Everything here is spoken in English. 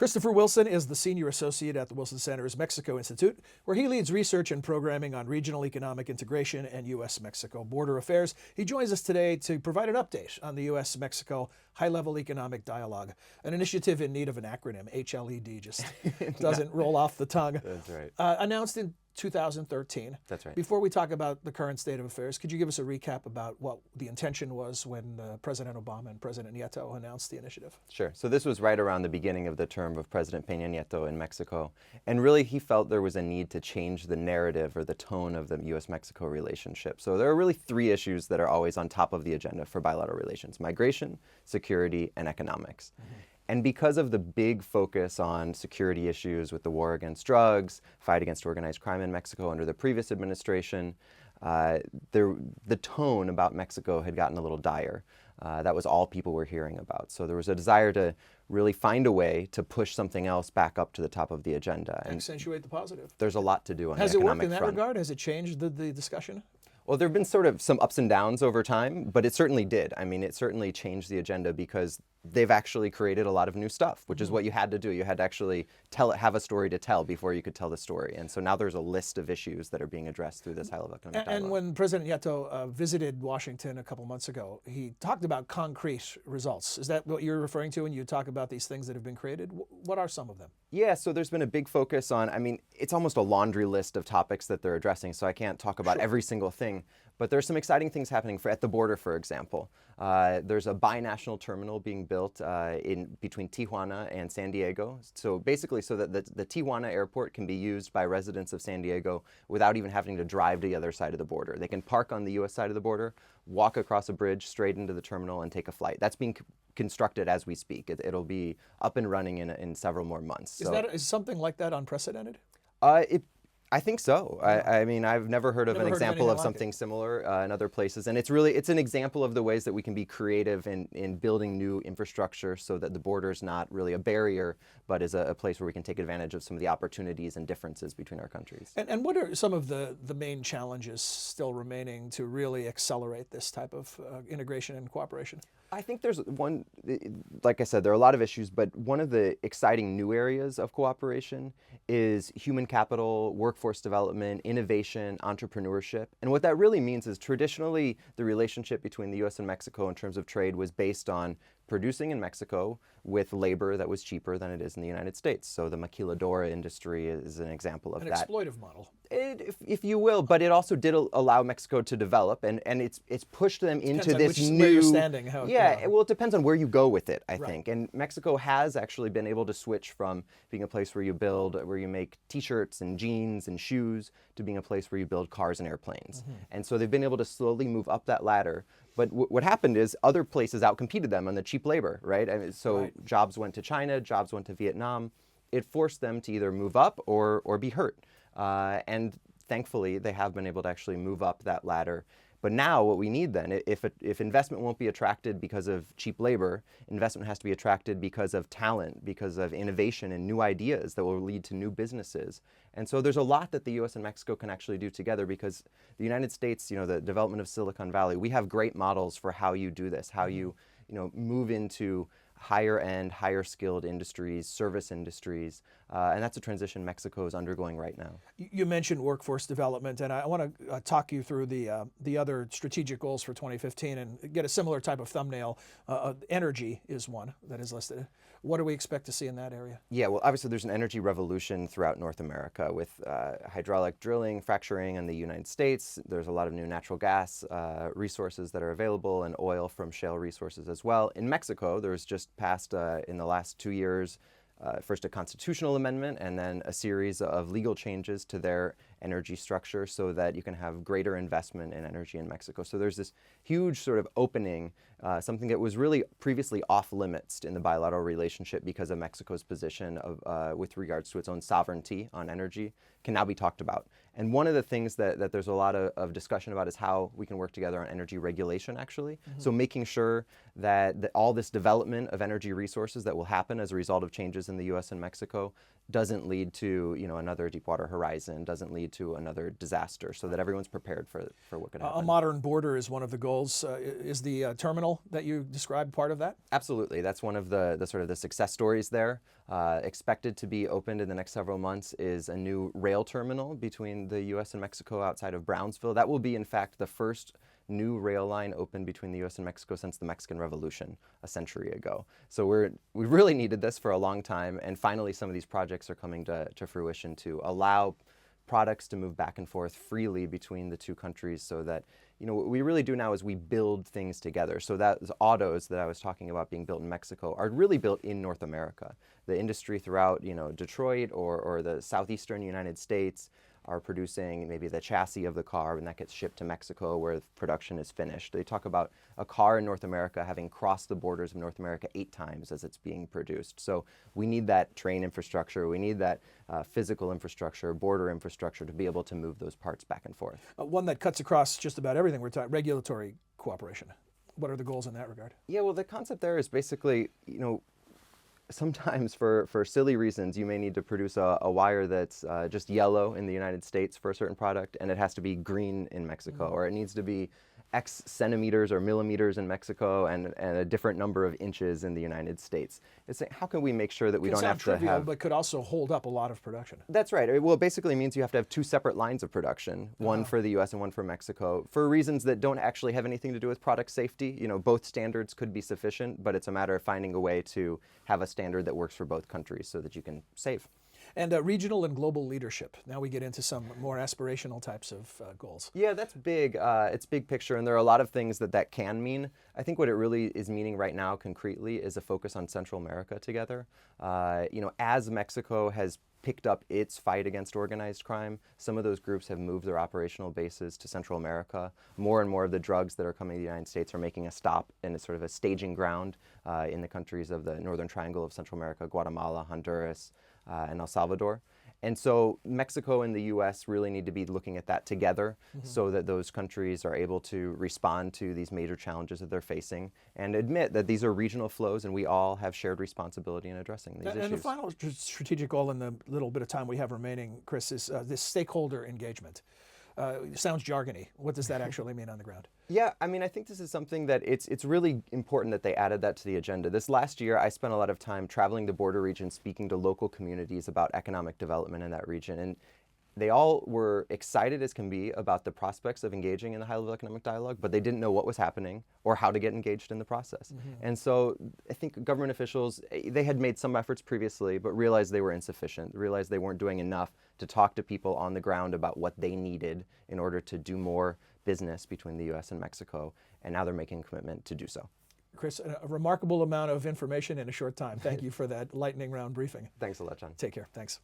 Christopher Wilson is the senior associate at the Wilson Center's Mexico Institute, where he leads research and programming on regional economic integration and U.S.-Mexico border affairs. He joins us today to provide an update on the U.S.-Mexico High-Level Economic Dialogue, an initiative in need of an acronym. HLED just doesn't roll off the tongue. That's right. Announced in 2013. That's right. Before we talk about the current state of affairs, could you give us a recap about what the intention was when President Obama and President Nieto announced the initiative? Sure. So this was right around the beginning of the term of President Peña Nieto in Mexico. And really, he felt there was a need to change the narrative or the tone of the U.S.-Mexico relationship. So there are really three issues that are always on top of the agenda for bilateral relations: migration, security, and economics. Mm-hmm. And because of the big focus on security issues with the war against drugs, fight against organized crime in Mexico under the previous administration, the tone about Mexico had gotten a little dire. That was all people were hearing about. So there was a desire to really find a way to push something else back up to the top of the agenda. And accentuate the positive. There's a lot to do on the economic front. Has it worked in that regard? Has it changed the discussion? Well, there have been sort of some ups and downs over time, but it certainly did. I mean, it certainly changed the agenda because they've actually created a lot of new stuff, which is what you had to do. You had to actually have a story to tell before you could tell the story. And so now there's a list of issues that are being addressed through this high-level economic dialogue. And when President Nieto visited Washington a couple months ago, he talked about concrete results. Is that what you're referring to when you talk about these things that have been created? What are some of them? Yeah, so there's been a big focus on, I mean, it's almost a laundry list of topics that they're addressing, so I can't talk about every single thing. But there's some exciting things happening at the border, for example. There's a binational terminal being built between Tijuana and San Diego. So basically so that the Tijuana airport can be used by residents of San Diego without even having to drive to the other side of the border. They can park on the U.S. side of the border, walk across a bridge straight into the terminal and take a flight. That's being constructed as we speak. It'll be up and running in several more months. Is something like that unprecedented? I think so. I mean, I've never heard of an example of something similar in other places. And it's an example of the ways that we can be creative in building new infrastructure so that the border is not really a barrier, but is a place where we can take advantage of some of the opportunities and differences between our countries. And what are some of the main challenges still remaining to really accelerate this type of integration and cooperation? I think there's one, like I said, there are a lot of issues, but one of the exciting new areas of cooperation is human capital, workforce development, innovation, entrepreneurship. And what that really means is traditionally the relationship between the U.S. and Mexico in terms of trade was based on producing in Mexico with labor that was cheaper than it is in the United States. So the maquiladora industry is an example of that. An exploitive model. If you will, but it also did allow Mexico to develop, and it's pushed them into this new... Where you're standing. Well, it depends on where you go with it, I think. And Mexico has actually been able to switch from being a place where you make T-shirts and jeans and shoes to being a place where you build cars and airplanes. Mm-hmm. And so they've been able to slowly move up that ladder. But what happened is other places outcompeted them on the cheap labor, right? I mean, jobs went to China, jobs went to Vietnam. It forced them to either move up or be hurt. And thankfully, they have been able to actually move up that ladder. But now what we need then, if investment won't be attracted because of cheap labor, investment has to be attracted because of talent, because of innovation and new ideas that will lead to new businesses. And so there's a lot that the U.S. and Mexico can actually do together because the United States, the development of Silicon Valley, we have great models for how you do this, how you move into higher end, higher skilled industries, service industries, and that's a transition Mexico is undergoing right now. You mentioned workforce development, and I want to talk you through the other strategic goals for 2015 and get a similar type of thumbnail. Energy is one that is listed. What do we expect to see in that area? Yeah, well, obviously there's an energy revolution throughout North America with hydraulic drilling, fracturing in the United States. There's a lot of new natural gas resources that are available and oil from shale resources as well. In Mexico, there's just passed in the last 2 years first a constitutional amendment and then a series of legal changes to their energy structure so that you can have greater investment in energy in Mexico. So there's this huge sort of opening, something that was really previously off limits in the bilateral relationship because of Mexico's position with regards to its own sovereignty on energy can now be talked about. And one of the things that there's a lot of discussion about is how we can work together on energy regulation, actually. Mm-hmm. So making sure that all this development of energy resources that will happen as a result of changes in the U.S. and Mexico doesn't lead to another Deepwater Horizon, doesn't lead lead to another disaster, so that everyone's prepared for what could happen. A modern border is one of the goals. Is the terminal that you described part of that? Absolutely. That's one of the sort of the success stories there. Expected to be opened in the next several months is a new rail terminal between the U.S. and Mexico outside of Brownsville. That will be, in fact, the first new rail line opened between the U.S. and Mexico since the Mexican Revolution a century ago. So we really needed this for a long time, and finally some of these projects are coming to fruition to allow products to move back and forth freely between the two countries, so that, you know, what we really do now is we build things together. So that the autos that I was talking about being built in Mexico are really built in North America. The industry throughout, you know, Detroit or the southeastern United States are producing maybe the chassis of the car, and that gets shipped to Mexico where production is finished. They talk about a car in North America having crossed the borders of North America 8 times as it's being produced. So we need that train infrastructure, we need that physical infrastructure, border infrastructure to be able to move those parts back and forth. One that cuts across just about everything we're talking, regulatory cooperation. What are the goals in that regard? Yeah, well, the concept there is basically, you know, sometimes for silly reasons, you may need to produce a wire that's just yellow in the United States for a certain product, and it has to be green in Mexico, or it needs to be X centimeters or millimeters in Mexico and a different number of inches in the United States. It's like, how can we make sure that we don't have to trivial, have... but could also hold up a lot of production. That's right. Well, it basically means you have to have 2 separate lines of production, one for the U.S. and one for Mexico, for reasons that don't actually have anything to do with product safety. You know, both standards could be sufficient, but it's a matter of finding a way to have a standard that works for both countries so that you can save. And regional and global leadership. Now we get into some more aspirational types of goals. Yeah, that's big. It's big picture, and there are a lot of things that can mean. I think what it really is meaning right now concretely is a focus on Central America together. You know, as Mexico has picked up its fight against organized crime, some of those groups have moved their operational bases to Central America. More and more of the drugs that are coming to the United States are making a stop in a sort of a staging ground in the countries of the Northern Triangle of Central America, Guatemala, Honduras, and El Salvador. And so Mexico and the U.S. really need to be looking at that together so that those countries are able to respond to these major challenges that they're facing and admit that these are regional flows and we all have shared responsibility in addressing these issues. And the final strategic goal in the little bit of time we have remaining, Chris, is this stakeholder engagement. It sounds jargony. What does that actually mean on the ground? Yeah, I mean, I think this is something that it's really important that they added that to the agenda. This last year, I spent a lot of time traveling the border region, speaking to local communities about economic development in that region. And they all were excited as can be about the prospects of engaging in the high-level economic dialogue, but they didn't know what was happening or how to get engaged in the process. And so I think government officials, they had made some efforts previously, but realized they were insufficient, realized they weren't doing enough to talk to people on the ground about what they needed in order to do more business between the U.S. and Mexico, and now they're making a commitment to do so. Chris, a remarkable amount of information in a short time. Thank you for that lightning round briefing. Thanks a lot, John. Take care. Thanks.